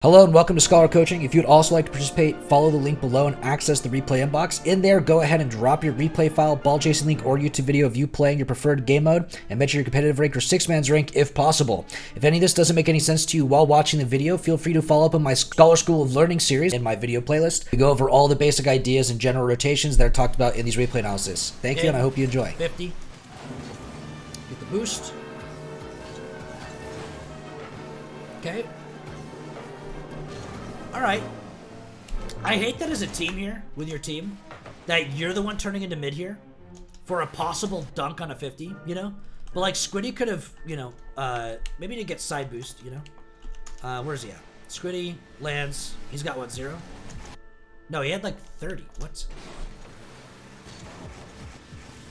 Hello and welcome to Scholar Coaching. If you'd also like to participate, follow the link below and access the replay inbox. In there, go ahead and drop your replay file, ball chasing link, or YouTube video of you playing your preferred game mode, and mention your competitive rank or 6-man's rank if possible. If any of this doesn't make any sense to you while watching the video, feel free to follow up on my Scholar School of Learning series in my video playlist. We go over all the basic ideas and general rotations that are talked about in these replay analysis. Thank you, and I hope you enjoy. 50. Get the boost. Okay. Alright. I hate that as a team here, with your team, that you're the one turning into mid here for a possible dunk on a 50, you know? But like Squiddy could have, you know, maybe to get side boost, you know? Where's he at? Squiddy lands. He's got what, 0? No, he had like 30. What?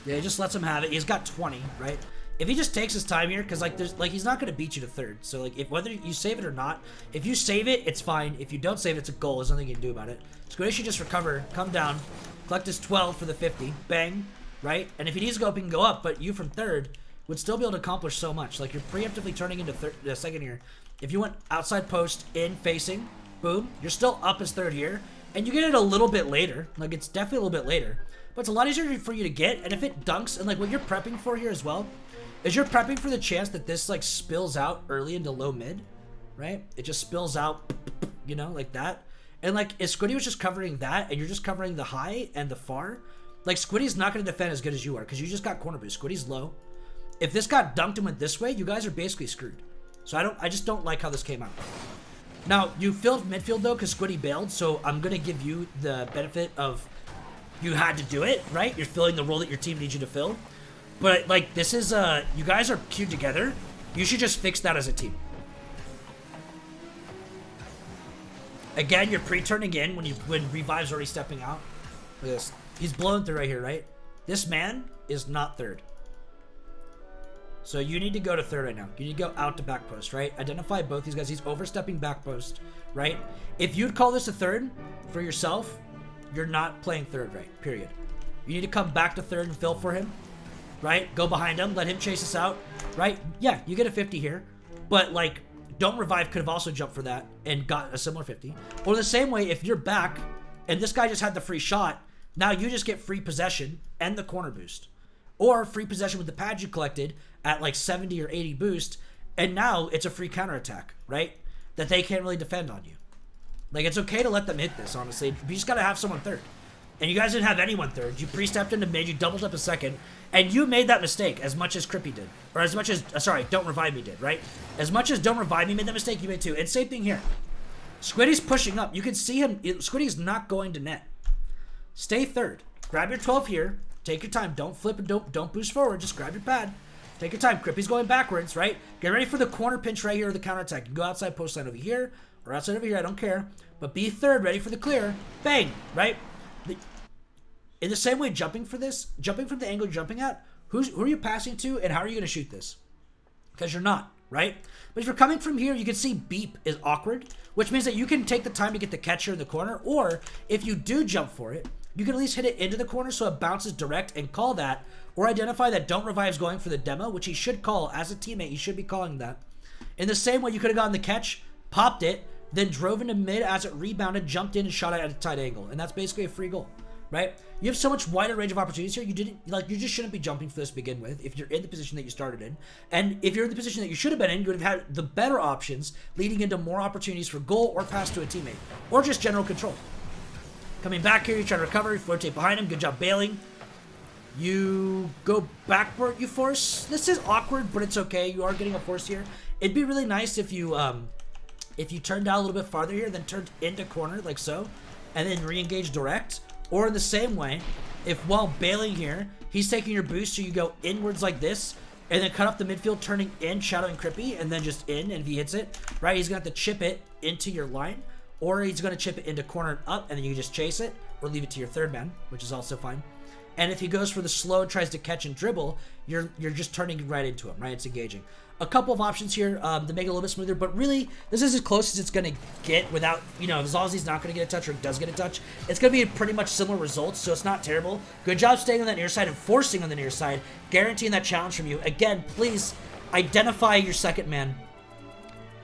Yeah, he just lets him have it. He's got 20, right? If he just takes his time here, because like there's like he's not gonna beat you to third. So like if whether you save it or not, if you save it, it's fine. If you don't save it, it's a goal. There's nothing you can do about it. Squiddy should just recover, come down, collect his 12 for the 50, bang, right? And if he needs to go up, he can go up. But you from third would still be able to accomplish so much. Like you're preemptively turning into second here. If you went outside post in facing, boom, you're still up as third here, and you get it a little bit later. Like it's definitely a little bit later, but it's a lot easier for you to get. And if it dunks, and like what you're prepping for here as well, is you're prepping for the chance that this like spills out early into low mid, right? It just spills out, you know, like that. And like if Squiddy was just covering that and you're just covering the high and the far, like Squiddy's not going to defend as good as you are because you just got corner boost. Squiddy's low. If this got dunked and went this way, you guys are basically screwed. So I just don't like how this came out. Now you filled midfield though because Squiddy bailed, so I'm going to give you the benefit of you had to do it, right? You're filling the role that your team needs you to fill. But, like, this is, you guys are queued together. You should just fix that as a team. Again, you're pre-turning in when Revive's already stepping out. Look at this. He's blowing through right here, right? This man is not third. So you need to go to third right now. You need to go out to back post, right? Identify both these guys. He's overstepping back post, right? If you'd call this a third for yourself, you're not playing third right, period. You need to come back to third and fill for him. Right? Go behind him. Let him chase us out. Right? Yeah, you get a 50 here. But, like, Don't Revive could have also jumped for that and got a similar 50. Or the same way, if you're back and this guy just had the free shot, now you just get free possession and the corner boost. Or free possession with the pad you collected at, like, 70 or 80 boost, and now it's a free counterattack, right? That they can't really defend on you. Like, it's okay to let them hit this, honestly. You just gotta have someone third. And you guys didn't have anyone third. You pre-stepped into mid, you doubled up a second, and you made that mistake as much as Crippy did. Or as much as, sorry, Don't Revive Me did, right? As much as Don't Revive Me made that mistake, you made too. And same thing here. Squiddy's pushing up. You can see him. Squiddy's not going to net. Stay third. Grab your 12 here. Take your time. Don't flip and don't boost forward. Just grab your pad. Take your time. Crippy's going backwards, right? Get ready for the corner pinch right here or the counterattack. You can go outside post line over here or outside over here. I don't care. But be third, ready for the clear. Bang, right? In the same way, jumping from the angle you're jumping at, who are you passing to and how are you going to shoot this? Because you're not, right? But if you're coming from here, you can see beep is awkward, which means that you can take the time to get the catcher in the corner, or if you do jump for it, you can at least hit it into the corner so it bounces direct and call that, or identify that Don't Revive's going for the demo, which he should call. As a teammate, he should be calling that. In the same way, you could have gotten the catch, popped it, then drove into mid as it rebounded, jumped in, and shot it at a tight angle. And that's basically a free goal. Right? You have so much wider range of opportunities here. You just shouldn't be jumping for this to begin with if you're in the position that you started in. And if you're in the position that you should have been in, you would have had the better options leading into more opportunities for goal or pass to a teammate. Or just general control. Coming back here, you try to recover, you rotate behind him, good job bailing. You go backward, you force. This is awkward, but it's okay. You are getting a force here. It'd be really nice if you turned down a little bit farther here, then turned into corner like so, and then re-engage direct. Or in the same way, if while bailing here, he's taking your boost, so you go inwards like this, and then cut off the midfield, turning in, shadowing Crippy, and then just in, and if he hits it, right, he's going to have to chip it into your line, or he's going to chip it into corner and up, and then you can just chase it, or leave it to your third man, which is also fine. And if he goes for the slow and tries to catch and dribble, you're just turning right into him, right? It's engaging. A couple of options here to make it a little bit smoother, but really, this is as close as it's going to get without, you know, as long as he's not going to get a touch or does get a touch, it's going to be pretty much similar results, so it's not terrible. Good job staying on that near side and forcing on the near side, guaranteeing that challenge from you. Again, please identify your second man.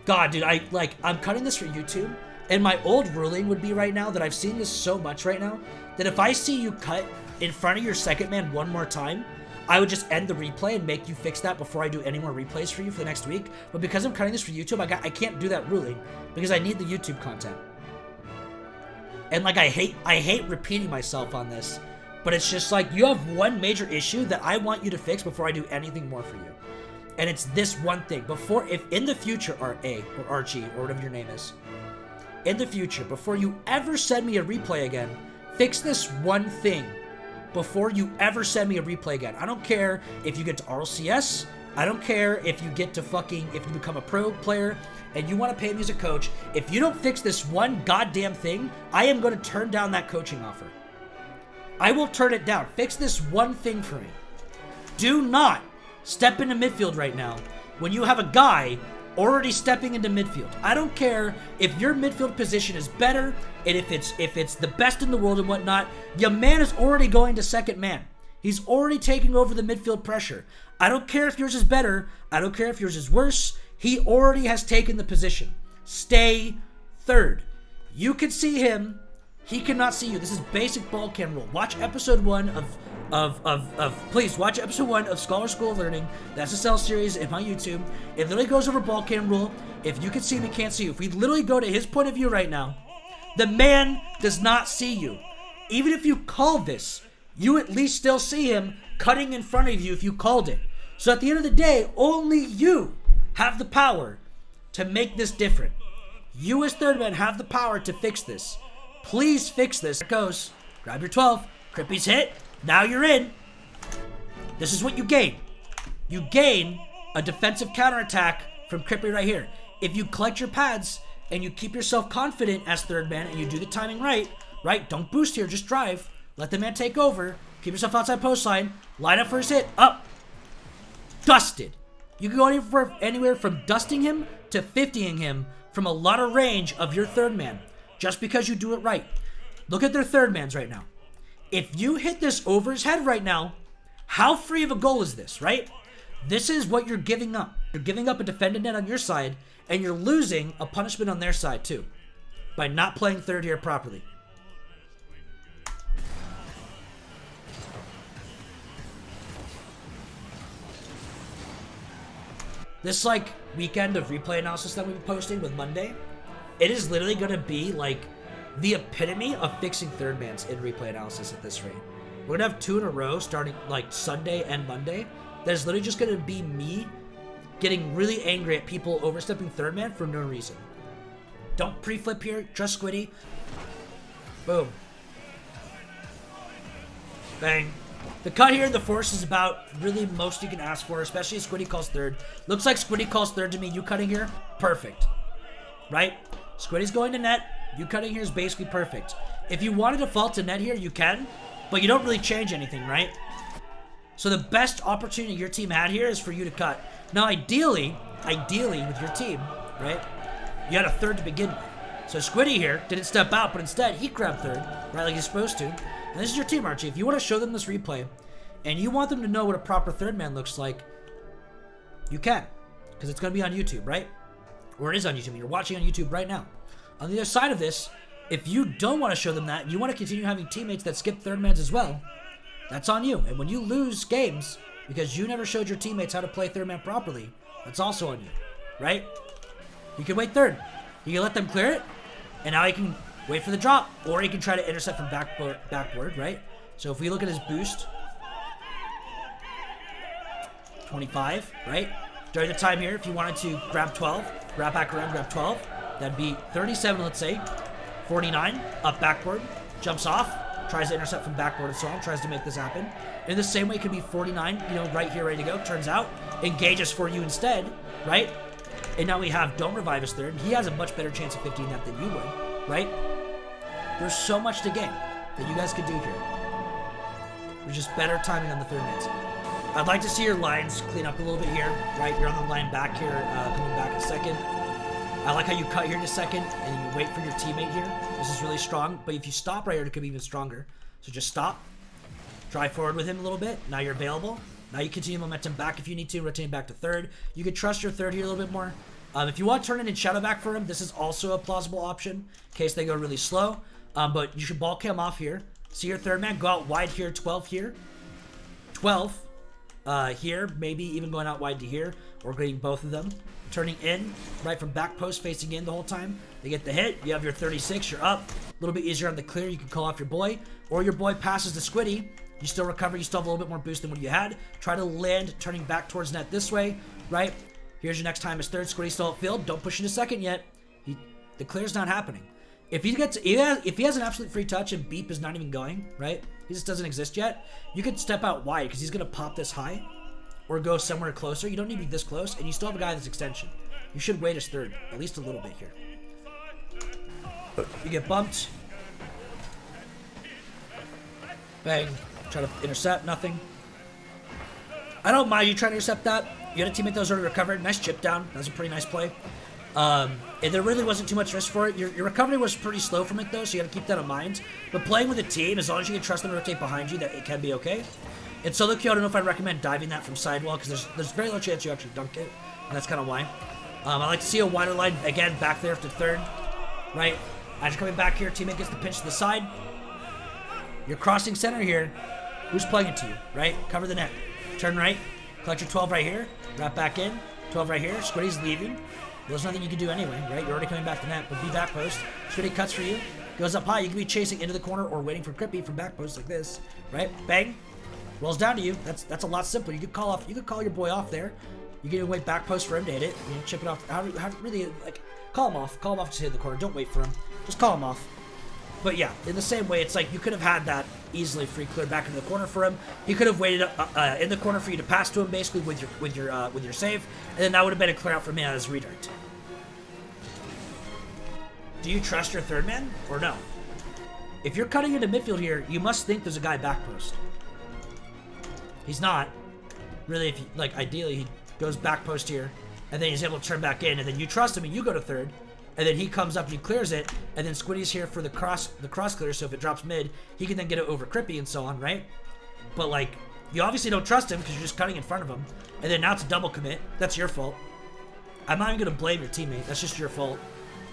God, dude, I'm cutting this for YouTube, and my old ruling would be right now that I've seen this so much right now that if I see you cut in front of your second man one more time, I would just end the replay and make you fix that before I do any more replays for you for the next week. But because I'm cutting this for YouTube, I can't do that ruling because I need the YouTube content. And like I hate repeating myself on this, but it's just like you have one major issue that I want you to fix before I do anything more for you. And it's this one thing. If in the future, RA or Archie or whatever your name is, in the future, before you ever send me a replay again, fix this one thing before you ever send me a replay again. I don't care if you get to RLCS. I don't care if you get to if you become a pro player and you want to pay me as a coach. If you don't fix this one goddamn thing, I am going to turn down that coaching offer. I will turn it down. Fix this one thing for me. Do not step into midfield right now when you have a guy already stepping into midfield. I don't care if your midfield position is better and if it's the best in the world and whatnot. Your man is already going to second man. He's already taking over the midfield pressure. I don't care if yours is better. I don't care if yours is worse. He already has taken the position. Stay third. You can see him. He cannot see you. This is basic ball cam rule. Watch episode 1 please watch episode 1 of Scholar School of Learning, the SSL series in my YouTube. It literally goes over ball cam rule. If you can see me, can't see you. If we literally go to his point of view right now, the man does not see you. Even if you call this, you at least still see him cutting in front of you if you called it. So at the end of the day, only you have the power to make this different. You as third man have the power to fix this. Please fix this. It goes. Grab your 12. Crippy's hit. Now you're in. This is what you gain. You gain a defensive counterattack from Crippy right here. If you collect your pads and you keep yourself confident as third man and you do the timing right, don't boost here, just drive. Let the man take over. Keep yourself outside post line. Line up for his hit. Up. Dusted. You can go anywhere from dusting him to 50ing him from a lot of range of your third man just because you do it right. Look at their third mans right now. If you hit this over his head right now, how free of a goal is this, right? This is what you're giving up. You're giving up a defended net on your side, and you're losing a punishment on their side too by not playing third here properly. This like weekend of replay analysis that we'll be posting with Monday, it is literally going to be like the epitome of fixing third mans in replay analysis at this rate. We're going to have 2 in a row starting like Sunday and Monday. That is literally just going to be me getting really angry at people overstepping third man for no reason. Don't pre-flip here. Trust Squiddy. Boom. Bang. The cut here in the force is about really most you can ask for, especially if Squiddy calls third. Looks like Squiddy calls third to me. You cutting here? Perfect. Right? Squiddy's going to net. You cutting here is basically perfect. If you want to default to net here, you can, but you don't really change anything, right? So the best opportunity your team had here is for you to cut. Now, ideally with your team, right, you had a third to begin with. So Squiddy here didn't step out, but instead he grabbed third, right, like he's supposed to. And this is your team, Archie. If you want to show them this replay, and you want them to know what a proper third man looks like, you can, because it's going to be on YouTube, right? Or it is on YouTube. You're watching on YouTube right now. On the other side of this, if you don't want to show them that, you want to continue having teammates that skip third mans as well, that's on you. And when you lose games because you never showed your teammates how to play third man properly, that's also on you, right? You can wait third. You can let them clear it, and now you can wait for the drop, or you can try to intercept from backward, right? So if we look at his boost, 25, right? During the time here, if you wanted to grab 12, grab back around, grab 12, that'd be 37, let's say. 49, up backward, jumps off, tries to intercept from backward and so on, tries to make this happen. In the same way, it could be 49, right here, ready to go. Turns out, engages for you instead, right? And now we have Don't Revive his third. He has a much better chance of 15 that than you would, right? There's so much to gain that you guys could do here. There's just better timing on the third mans. I'd like to see your lines clean up a little bit here, right? You're on the line back here, coming back in second. I like how you cut here to second, and then you wait for your teammate here. This is really strong, but if you stop right here, it could be even stronger. So just stop. Drive forward with him a little bit. Now you're available. Now you continue momentum back if you need to, rotating back to third. You can trust your third here a little bit more. If you want to turn it in shadow back for him, this is also a plausible option in case they go really slow. But you should ball cam off here. See your third man, go out wide here, 12 here. 12 here, maybe even going out wide to here, or getting both of them. Turning in, right from back post, facing in the whole time. They get the hit, you have your 36, you're up. A little bit easier on the clear, you can call off your boy. Or your boy passes to Squiddy. You still recover, you still have a little bit more boost than what you had. Try to land, turning back towards net this way, right? Here's your next time is third, Squiddy still upfield. Don't push into second yet. The clear's not happening. If he has an absolute free touch and beep is not even going, right? He just doesn't exist yet. You could step out wide because he's gonna pop this high, or go somewhere closer. You don't need to be this close, and you still have a guy that's extension. You should wait his third, at least a little bit here. You get bumped. Bang. Try to intercept, nothing. I don't mind you trying to intercept that. You had a teammate that was already recovered. Nice chip down. That was a pretty nice play. And there really wasn't too much risk for it. Your recovery was pretty slow from it, though, so you got to keep that in mind. But playing with a team, as long as you can trust them to rotate behind you, that it can be okay. In solo queue, I don't know if I'd recommend diving that from sidewall, because there's very low chance you actually dunk it, and that's kind of why. I like to see a wider line, again, back there after third, right? As you're coming back here, teammate gets the pinch to the side. You're crossing center here. Who's playing it to you, right? Cover the net. Turn right. Collect your 12 right here. Wrap back in. 12 right here. Squiddy's leaving. There's nothing you can do anyway, right? You're already coming back to net, but be back post. Squiddy cuts for you. Goes up high. You can be chasing into the corner or waiting for Crippy from back post like this, right? Bang. Rolls down to you. That's a lot simpler. You could call your boy off there. You can wait back post for him to hit it. You know, chip it off. How really, like, call him off. Call him off to hit the corner. Don't wait for him. Just call him off. But yeah, in the same way, it's like you could have had that easily free clear back into the corner for him. He could have waited in the corner for you to pass to him, basically with your save, and then that would have been a clear out for me on his redirect. Do you trust your third man or no? If you're cutting into midfield here, you must think there's a guy back post. He's not. Really, if you, like, ideally he goes back post here, and then he's able to turn back in, and then you trust him and you go to third. And then he comes up and he clears it, and then Squiddy's here for the cross clear, so if it drops mid, he can then get it over Crippy and so on, right? But, like, you obviously don't trust him because you're just cutting in front of him. And then now it's a double commit. That's your fault. I'm not even going to blame your teammate. That's just your fault.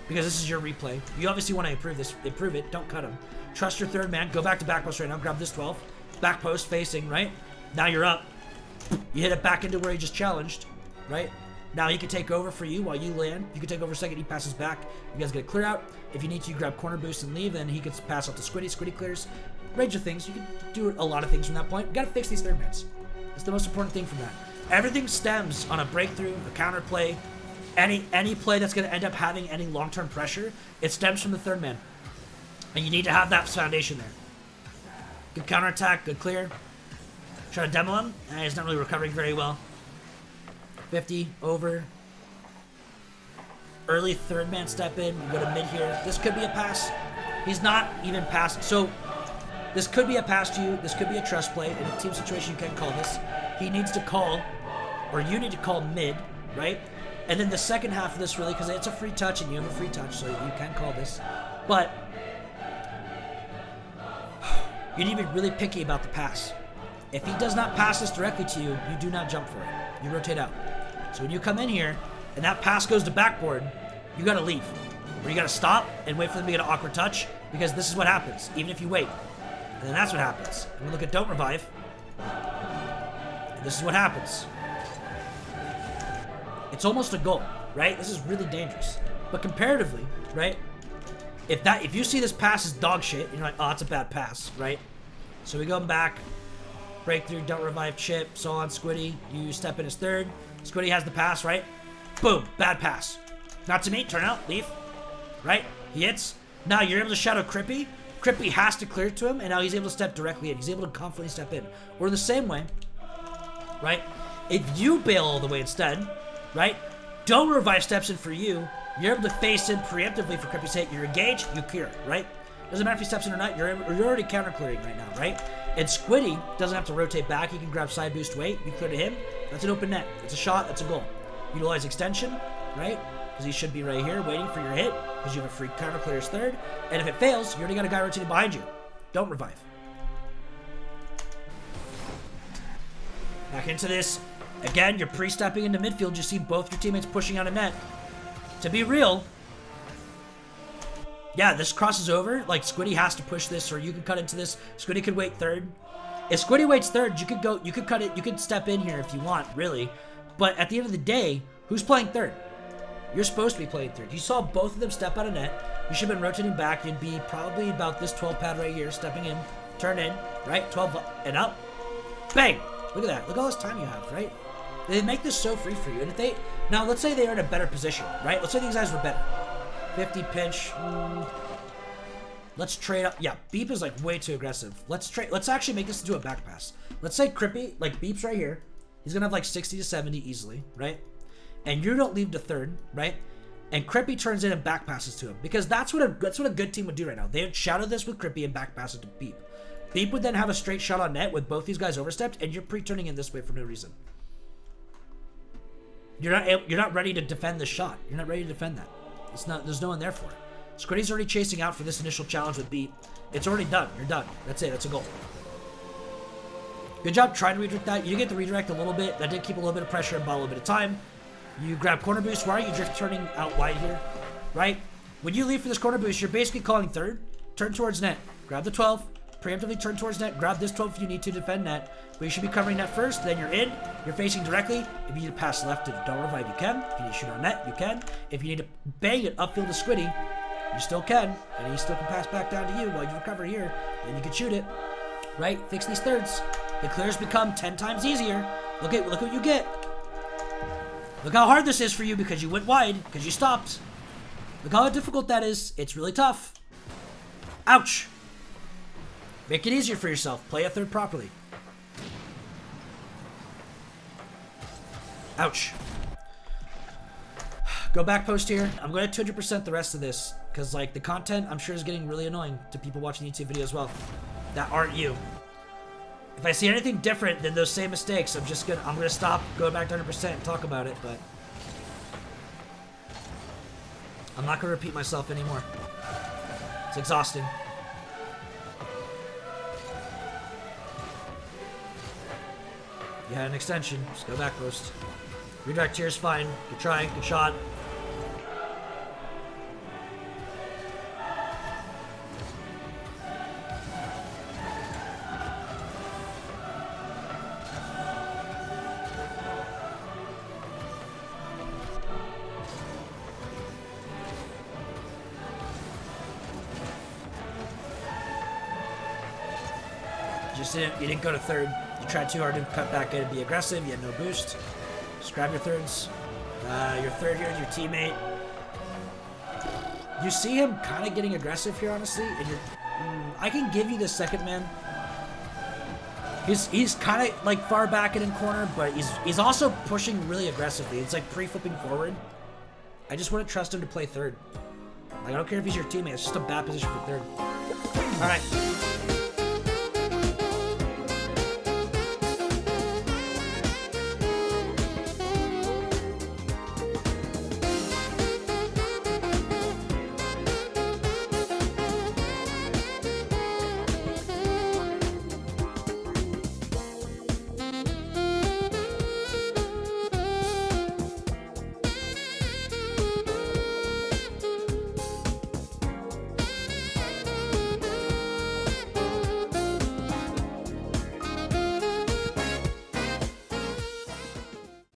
Because this is your replay. You obviously want to improve this. Improve it. Don't cut him. Trust your third man. Go back to back post right now. Grab this 12. Back post facing, right? Now you're up. You hit it back into where he just challenged, right? Now he can take over for you while you land. You can take over a second. He passes back. You guys get a clear out. If you need to, you grab corner boost and leave. Then he gets pass out to Squiddy. Squiddy clears. Range of things. You can do a lot of things from that point. You got to fix these third mans. That's the most important thing from that. Everything stems on a breakthrough, a counter play, any play that's going to end up having any long-term pressure. It stems from the third man, and you need to have that foundation there. Good counterattack. Good clear. Try to demo him. He's not really recovering very well. 50 over. Early third man step in. We go to mid here. This could be a pass. He's not even passed. So this could be a pass to you. This could be a trust play. In a team situation, you can call this. He needs to call, or you need to call mid, right? And then the second half of this, really, because it's a free touch and you have a free touch, so you can call this. But you need to be really picky about the pass. If he does not pass this directly to you, you do not jump for it. You rotate out. So when you come in here and that pass goes to backboard, you gotta leave. Or you gotta stop and wait for them to get an awkward touch, because this is what happens, even if you wait. And then that's what happens. And we look at don't revive. And this is what happens. It's almost a goal, right? This is really dangerous. But comparatively, right? If you see this pass is dog shit, you're like, oh, it's a bad pass, right? So we go back. Breakthrough, don't revive, chip, so on, Squiddy. You step in as third. Squiddy has the pass, right? Boom, bad pass. Not to me, turn out, leave. Right? He hits. Now you're able to shadow Crippy. Crippy has to clear to him, and now he's able to step directly in. He's able to confidently step in. Or the same way, right? If you bail all the way instead, right? Don't revive steps in for you. You're able to face in preemptively for Crippy's hit. You're engaged, you clear, right? Doesn't matter if he steps in or not, you're already counter clearing right now, right? And Squiddy doesn't have to rotate back. He can grab side boost weight. You clear to him. That's an open net. That's a shot. That's a goal. Utilize extension, right? Because he should be right here waiting for your hit, because you have a free counter clear as third. And if it fails, you already got a guy rotating behind you. Don't revive. Back into this. Again, you're pre-stepping into midfield. You see both your teammates pushing out a net. to be real, yeah, this crosses over. Like, Squiddy has to push this, or you can cut into this. Squiddy could wait third. If Squiddy waits third, you could cut it, you could step in here if you want, really. But at the end of the day, who's playing third? You're supposed to be playing third. You saw both of them step out of net. You should have been rotating back. You'd be probably about this 12 pad right here, stepping in, turn in, right? 12 and up. Bang! Look at that. Look at all this time you have, right? They make this so free for you. And if they, now let's say they are in a better position, right? Let's say these guys were better. 50 pinch. Let's trade up. Yeah, Beep is like way too aggressive. Let's actually make this into a back pass. Let's say Crippy, like Beep's right here. He's gonna have like 60 to 70 easily, right? And you don't leave to third, right? And Crippy turns in and back passes to him, because that's what a good team would do right now. They would shadow this with Crippy and back pass it to Beep. Beep would then have a straight shot on net with both these guys overstepped, and you're pre-turning in this way for no reason. You're not ready to defend this shot. You're not ready to defend that. There's no one there for it. Squiddy's already chasing out for this initial challenge with Beep. It's already done. You're done. That's it. That's a goal. Good job trying to redirect that. You get the redirect a little bit. That did keep a little bit of pressure and bought a little bit of time. You grab corner boost. Why are you drift turning out wide here? Right? When you leave for this corner boost, you're basically calling third. Turn towards net. Grab the 12. Preemptively turn towards net. Grab this 12 if you need to defend net. But you should be covering net first. Then you're in. You're facing directly. If you need to pass left to double revive, you can. If you need to shoot on net, you can. If you need to bang it upfield to Squiddy, you still can. And he still can pass back down to you while you recover here. Then you can shoot it. Right? Fix these thirds. The clears become 10 times easier. Look what you get. Look how hard this is for you because you went wide, because you stopped. Look how difficult that is. It's really tough. Ouch. Make it easier for yourself. Play a third properly. Ouch. Go back post here. I'm going to 200% the rest of this, because like the content I'm sure is getting really annoying to people watching the YouTube video as well that aren't you. If I see anything different than those same mistakes, I'm gonna stop, go back to 100% and talk about it, but I'm not gonna repeat myself anymore. It's exhausting. You had an extension, just go back post. Redirect here is fine. Good try, good shot. You didn't go to third. You tried too hard to cut back in and be aggressive. You had no boost. Just grab your thirds. Your third here is your teammate. You see him kind of getting aggressive here, honestly. And I can give you the second man. He's kind of like far back and in corner, but he's also pushing really aggressively. It's like pre-flipping forward. I just wouldn't trust him to play third. Like, I don't care if he's your teammate. It's just a bad position for third. All right.